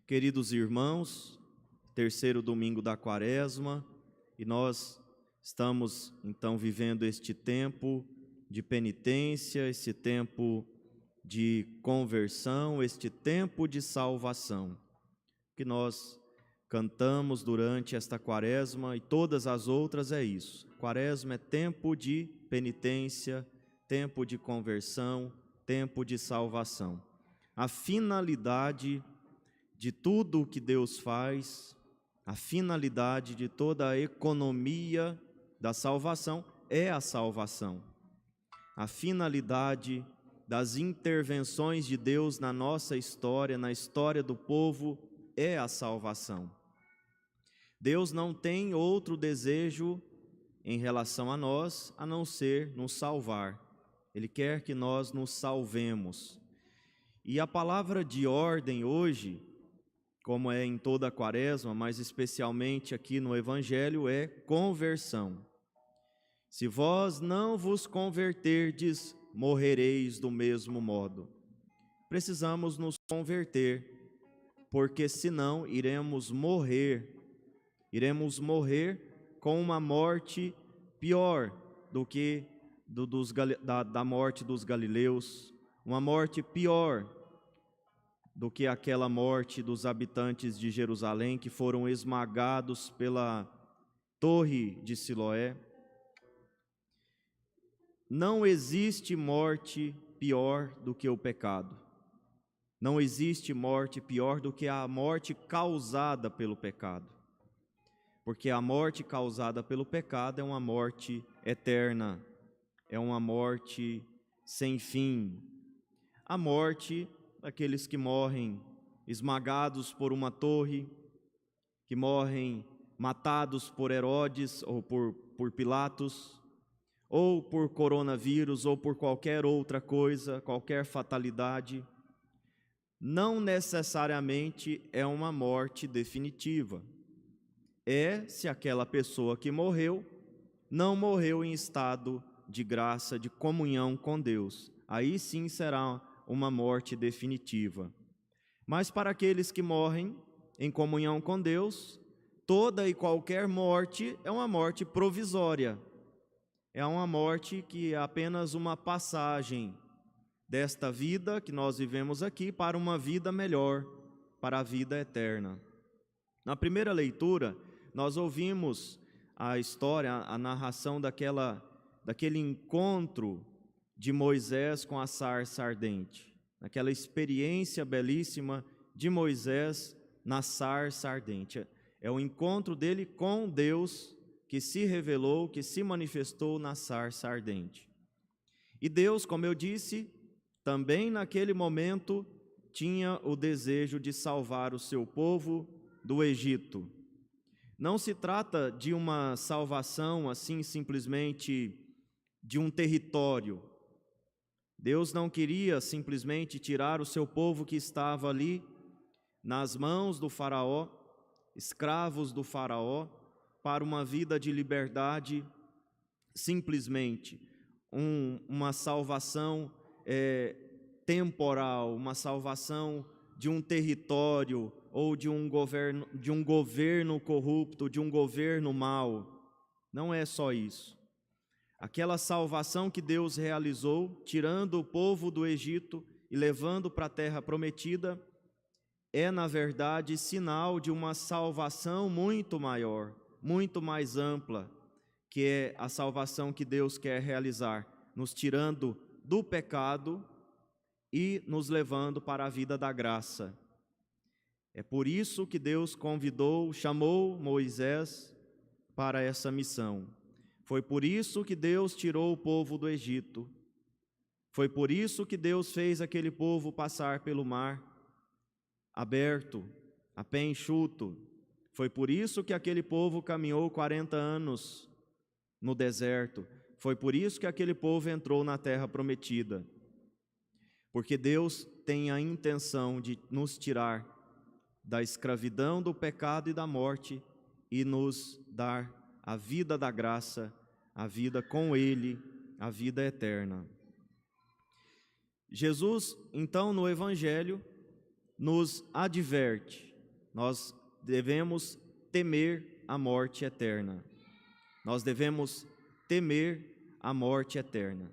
Queridos irmãos, terceiro domingo da Quaresma, e nós estamos então vivendo este tempo de penitência, esse tempo de conversão, este tempo de salvação, que nós cantamos durante esta Quaresma e todas as outras é isso. Quaresma é tempo de penitência, tempo de conversão, tempo de salvação. A finalidade de tudo o que Deus faz, a finalidade de toda a economia da salvação é a salvação. A finalidade das intervenções de Deus na nossa história, na história do povo, é a salvação. Deus não tem outro desejo em relação a nós, a não ser nos salvar. Ele quer que nós nos salvemos. E a palavra de ordem hoje, como é em toda a Quaresma, mas especialmente aqui no Evangelho, é conversão. Se vós não vos converterdes, morrereis do mesmo modo. Precisamos nos converter, porque senão iremos morrer com uma morte pior do que da morte dos galileus, uma morte pior do que aquela morte dos habitantes de Jerusalém que foram esmagados pela torre de Siloé. Não existe morte pior do que o pecado. Não existe morte pior do que a morte causada pelo pecado. Porque a morte causada pelo pecado é uma morte eterna, é uma morte sem fim. A morte daqueles que morrem esmagados por uma torre, que morrem matados por Herodes ou por Pilatos, ou por coronavírus, ou por qualquer outra coisa, qualquer fatalidade, não necessariamente é uma morte definitiva. É se aquela pessoa que morreu, não morreu em estado de graça, de comunhão com Deus. Aí sim será uma morte definitiva. Mas para aqueles que morrem em comunhão com Deus, toda e qualquer morte é uma morte provisória. É uma morte que é apenas uma passagem desta vida que nós vivemos aqui para uma vida melhor, para a vida eterna. Na primeira leitura, nós ouvimos a história, a narração daquele encontro de Moisés com a sarça ardente, aquela experiência belíssima de Moisés na sarça ardente. É o encontro dele com Deus que se revelou, que se manifestou na sarça ardente. E Deus, como eu disse, também naquele momento tinha o desejo de salvar o seu povo do Egito. Não se trata de uma salvação assim simplesmente de um território. Deus não queria simplesmente tirar o seu povo que estava ali nas mãos do faraó, escravos do faraó, para uma vida de liberdade, simplesmente uma salvação temporal, uma salvação de um território ou de um governo corrupto, de um governo mau. Não é só isso. Aquela salvação que Deus realizou, tirando o povo do Egito e levando para a terra prometida, é, na verdade, sinal de uma salvação muito maior, muito mais ampla, que é a salvação que Deus quer realizar, nos tirando do pecado e nos levando para a vida da graça. É por isso que Deus chamou Moisés para essa missão. Foi por isso que Deus tirou o povo do Egito. Foi por isso que Deus fez aquele povo passar pelo mar aberto, a pé enxuto. Foi por isso que aquele povo caminhou 40 anos no deserto. Foi por isso que aquele povo entrou na terra prometida. Porque Deus tem a intenção de nos tirar da escravidão, do pecado e da morte e nos dar a vida da graça, a vida com Ele, a vida eterna. Jesus, então, no Evangelho, nos adverte nós devemos temer a morte eterna. Nós devemos temer a morte eterna.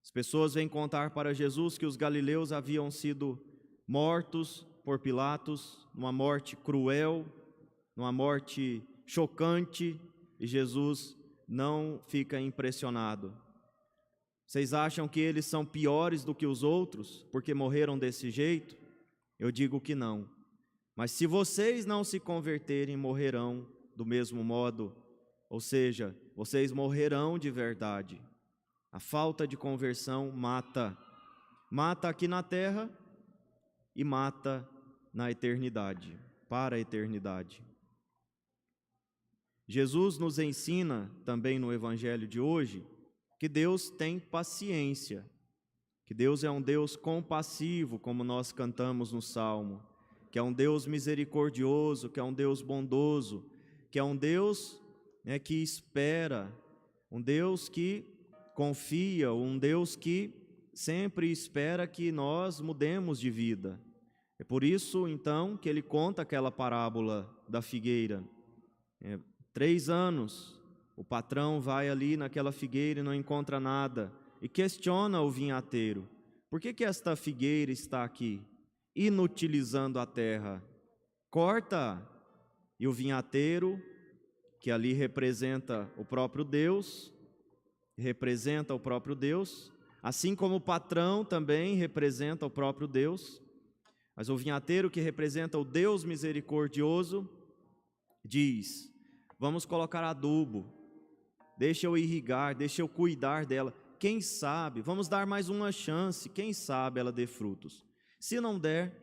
As pessoas vêm contar para Jesus que os galileus haviam sido mortos por Pilatos, numa morte cruel, numa morte chocante, e Jesus não fica impressionado. Vocês acham que eles são piores do que os outros, porque morreram desse jeito? Eu digo que não. Mas se vocês não se converterem, morrerão do mesmo modo, ou seja, vocês morrerão de verdade. A falta de conversão mata. Mata aqui na terra e mata na eternidade, para a eternidade. Jesus nos ensina também no Evangelho de hoje que Deus tem paciência, que Deus é um Deus compassivo, como nós cantamos no Salmo, que é um Deus misericordioso, que é um Deus bondoso, que é um Deus que espera, um Deus que confia, um Deus que sempre espera que nós mudemos de vida. É por isso, então, que ele conta aquela parábola da figueira. 3 anos, o patrão vai ali naquela figueira e não encontra nada, e questiona o vinhateiro: por que esta figueira está aqui, inutilizando a terra? Corta! E o vinhateiro, que ali representa o próprio Deus, assim como o patrão também representa o próprio Deus, mas o vinhateiro, que representa o Deus misericordioso, diz: vamos colocar adubo, deixa eu irrigar, deixa eu cuidar dela, quem sabe, vamos dar mais uma chance, quem sabe ela dê frutos. Se não der,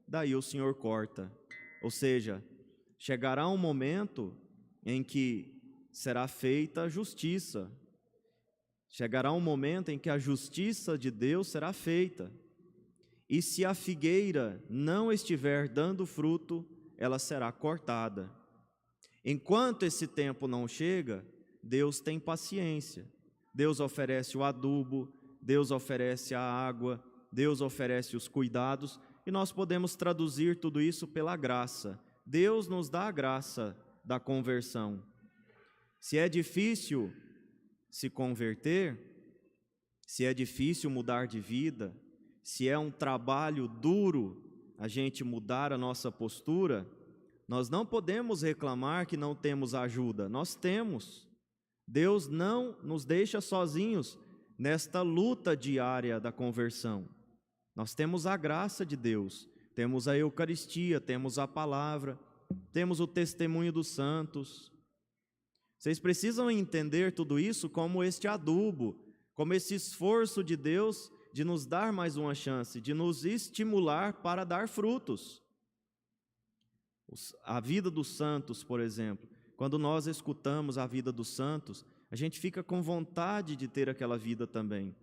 daí o Senhor corta. Ou seja, chegará um momento em que será feita a justiça. Chegará um momento em que a justiça de Deus será feita. E se a figueira não estiver dando fruto, ela será cortada. Enquanto esse tempo não chega, Deus tem paciência. Deus oferece o adubo, Deus oferece a água, Deus oferece os cuidados, e nós podemos traduzir tudo isso pela graça. Deus nos dá a graça da conversão. Se é difícil se converter, se é difícil mudar de vida, se é um trabalho duro a gente mudar a nossa postura, nós não podemos reclamar que não temos ajuda, nós temos. Deus não nos deixa sozinhos nesta luta diária da conversão. Nós temos a graça de Deus, temos a Eucaristia, temos a palavra, temos o testemunho dos santos. Vocês precisam entender tudo isso como este adubo, como esse esforço de Deus de nos dar mais uma chance, de nos estimular para dar frutos. A vida dos santos, por exemplo, quando nós escutamos a vida dos santos, a gente fica com vontade de ter aquela vida também.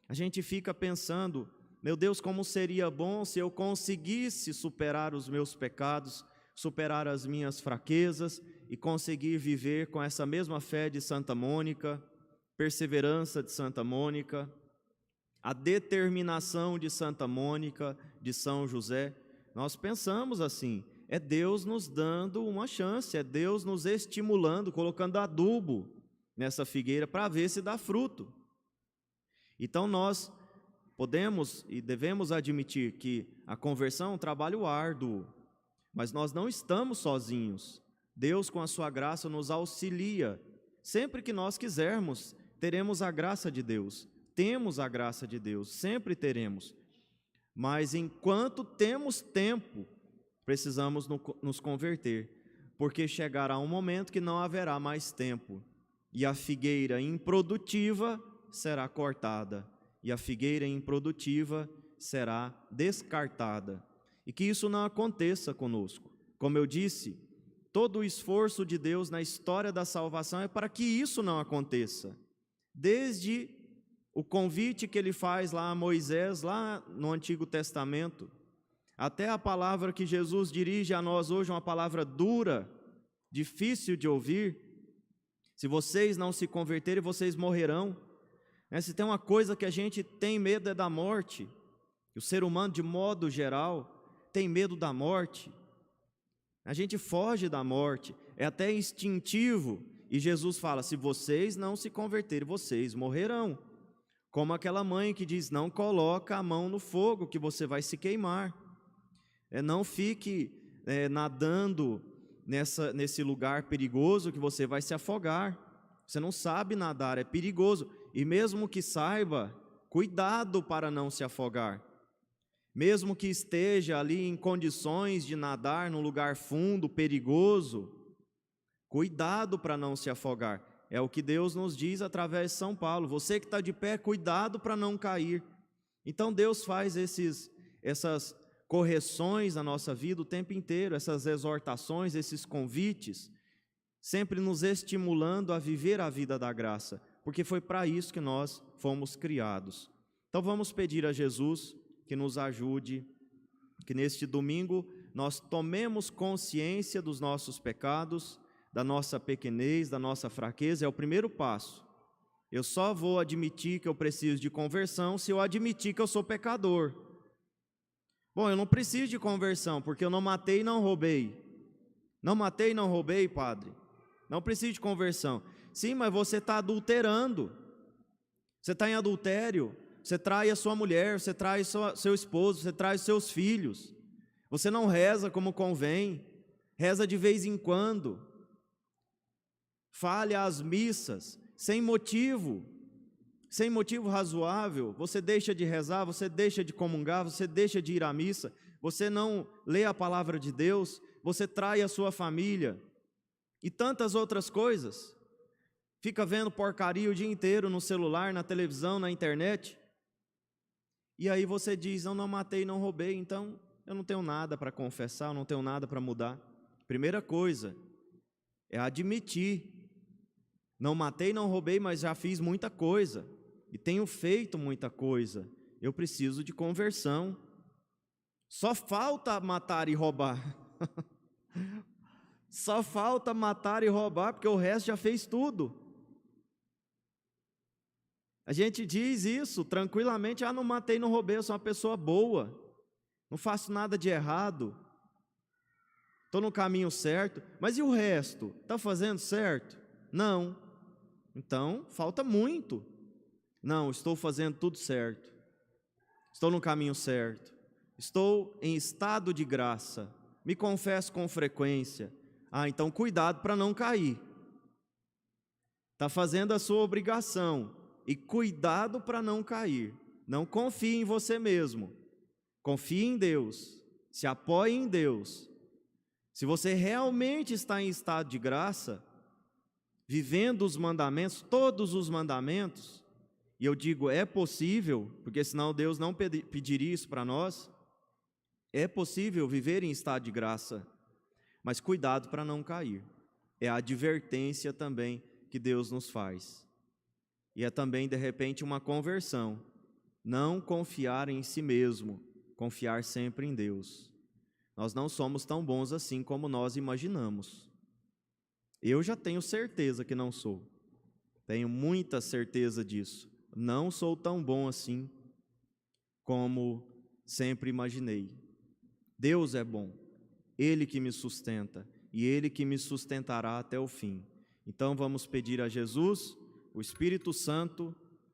A gente fica pensando: meu Deus, como seria bom se eu conseguisse superar os meus pecados, superar as minhas fraquezas e conseguir viver com essa mesma fé de Santa Mônica, perseverança de Santa Mônica, a determinação de Santa Mônica, de São José. Nós pensamos assim, é Deus nos dando uma chance, é Deus nos estimulando, colocando adubo nessa figueira para ver se dá fruto. Então nós podemos e devemos admitir que a conversão é um trabalho árduo, mas nós não estamos sozinhos. Deus, com a sua graça, nos auxilia. Sempre que nós quisermos, teremos a graça de Deus. Temos a graça de Deus, sempre teremos. Mas enquanto temos tempo, precisamos nos converter, porque chegará um momento que não haverá mais tempo, e a figueira improdutiva será cortada, e a figueira improdutiva será descartada. E que isso não aconteça conosco. Como eu disse, todo o esforço de Deus na história da salvação é para que isso não aconteça. Desde o convite que ele faz lá a Moisés, lá no Antigo Testamento, até a palavra que Jesus dirige a nós hoje, uma palavra dura, difícil de ouvir: se vocês não se converterem, vocês morrerão. Se tem uma coisa que a gente tem medo é da morte. O ser humano, de modo geral, tem medo da morte. A gente foge da morte, é até instintivo. E Jesus fala: se vocês não se converterem, vocês morrerão. Como aquela mãe que diz: não coloca a mão no fogo, que você vai se queimar. Não fique nadando nesse lugar perigoso, que você vai se afogar. Você não sabe nadar, é perigoso. E mesmo que saiba, cuidado para não se afogar. Mesmo que esteja ali em condições de nadar num lugar fundo, perigoso, cuidado para não se afogar. É o que Deus nos diz através de São Paulo. Você que está de pé, cuidado para não cair. Então Deus faz essas correções na nossa vida o tempo inteiro, essas exortações, esses convites, sempre nos estimulando a viver a vida da graça, porque foi para isso que nós fomos criados. Então vamos pedir a Jesus que nos ajude, que neste domingo nós tomemos consciência dos nossos pecados, da nossa pequenez, da nossa fraqueza. É o primeiro passo. Eu só vou admitir que eu preciso de conversão se eu admitir que eu sou pecador. Bom, eu não preciso de conversão, porque eu não matei e não roubei. Não matei e não roubei, padre. Não preciso de conversão. Sim, mas você está adulterando. Você está em adultério. Você trai a sua mulher, você trai seu esposo, você trai os seus filhos. Você não reza como convém, reza de vez em quando. Falha as missas, sem motivo razoável. Você deixa de rezar, você deixa de comungar, você deixa de ir à missa, você não lê a palavra de Deus, você trai a sua família e tantas outras coisas. Fica vendo porcaria o dia inteiro no celular, na televisão, na internet. E aí você diz: eu não matei, não roubei, então eu não tenho nada para confessar, eu não tenho nada para mudar. Primeira coisa é admitir: não matei, não roubei, mas já fiz muita coisa e tenho feito muita coisa. Eu preciso de conversão. Só falta matar e roubar. Só falta matar e roubar, porque o resto já fez tudo. A gente diz isso tranquilamente: não matei, não roubei, eu sou uma pessoa boa, não faço nada de errado, estou no caminho certo. Mas e o resto? Está fazendo certo? Não. Então, falta muito. Não, estou fazendo tudo certo, estou no caminho certo, estou em estado de graça, me confesso com frequência. Então cuidado para não cair. Está fazendo a sua obrigação. E cuidado para não cair. Não confie em você mesmo. Confie em Deus. Se apoie em Deus. Se você realmente está em estado de graça, vivendo os mandamentos, todos os mandamentos, e eu digo é possível, porque senão Deus não pediria isso para nós, é possível viver em estado de graça, mas cuidado para não cair. É a advertência também que Deus nos faz. E é também, de repente, uma conversão. Não confiar em si mesmo, confiar sempre em Deus. Nós não somos tão bons assim como nós imaginamos. Eu já tenho certeza que não sou. Tenho muita certeza disso. Não sou tão bom assim como sempre imaginei. Deus é bom. Ele que me sustenta e Ele que me sustentará até o fim. Então vamos pedir a Jesus, o Espírito Santo,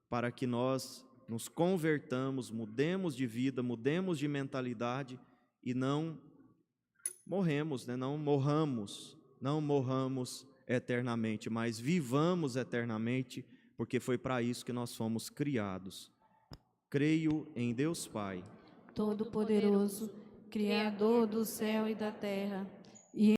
para que nós nos convertamos, mudemos de vida, mudemos de mentalidade e não morramos, não morramos eternamente, mas vivamos eternamente, porque foi para isso que nós fomos criados. Creio em Deus Pai, Todo-Poderoso, Criador do céu e da terra,